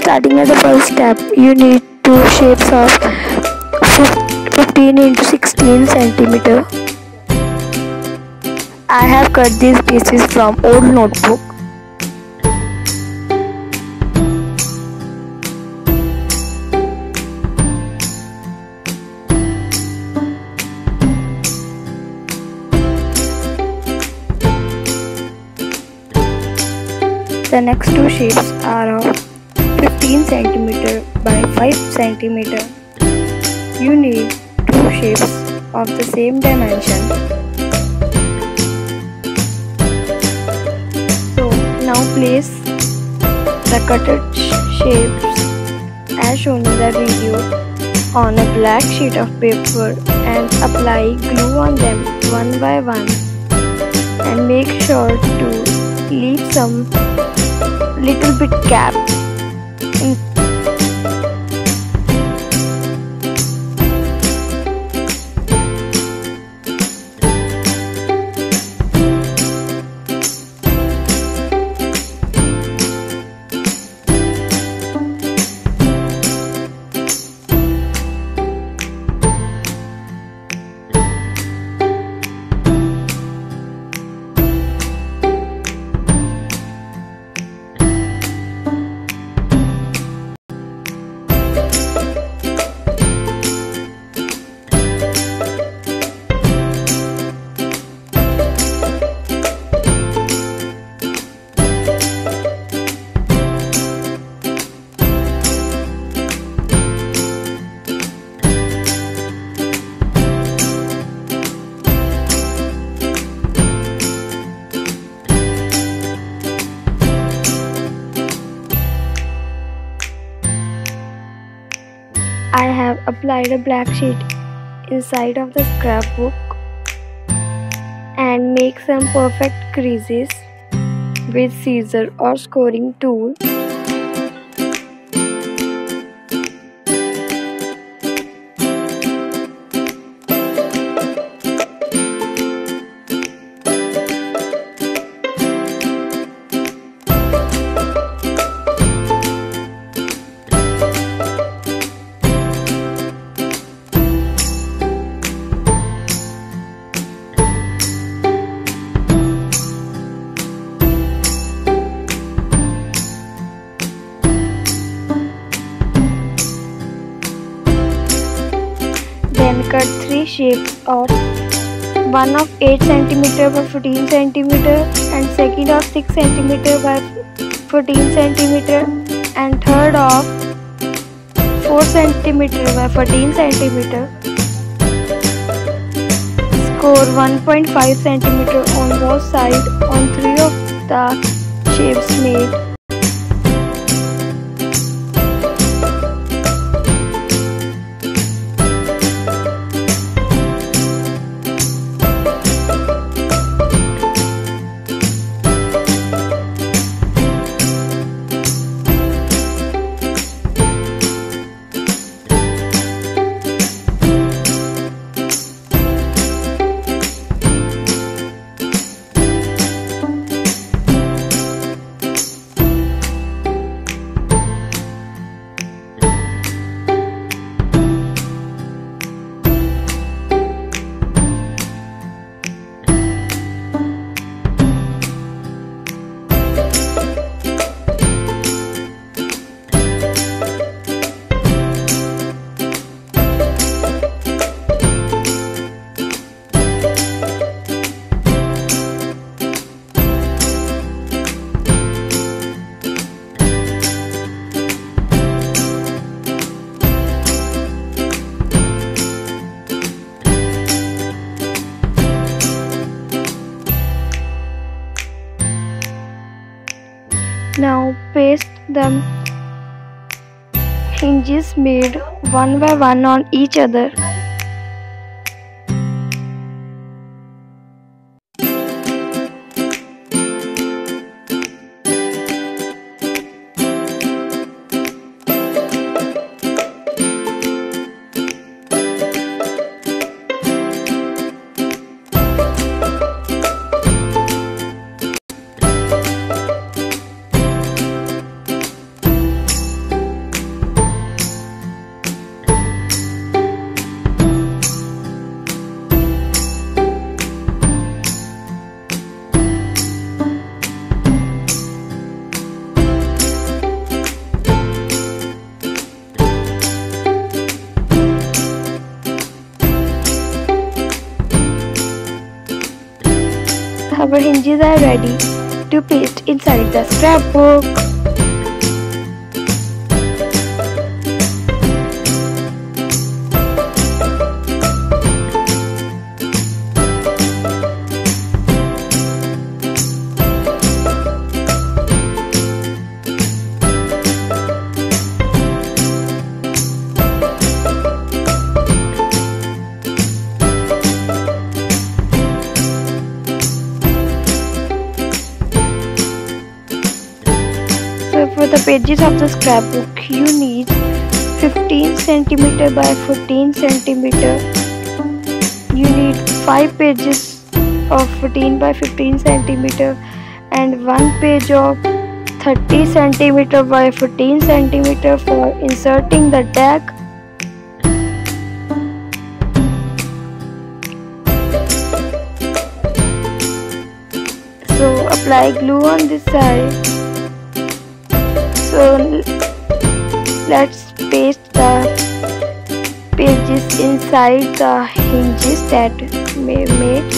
Starting at the first step, you need two shapes of 15 into 16 centimeter. I have cut these pieces from old notebook. The next two shapes are of 15 cm by 5 cm. You need two shapes of the same dimension. So now place the cutted shapes as shown in the video on a black sheet of paper and apply glue on them one by one, and make sure to leave some little bit gap in. I have applied a black sheet inside of the scrapbook and make some perfect creases with scissor or scoring tool. Then cut three shapes of one of 8 cm by 14 cm and second of 6 cm by 14 cm and third of 4 cm by 14 cm. Score 1.5 cm on both sides on three of the shapes made. Now paste the hinges made one by one on each other. our hinges are ready to paste inside the scrapbook. So for the pages of the scrapbook, you need 15 cm by 14 cm. You need 5 pages of 14 by 15 cm and 1 page of 30 cm by 14 cm for inserting the tag. So apply glue on this side. So let's paste the pages inside the hinges that we made.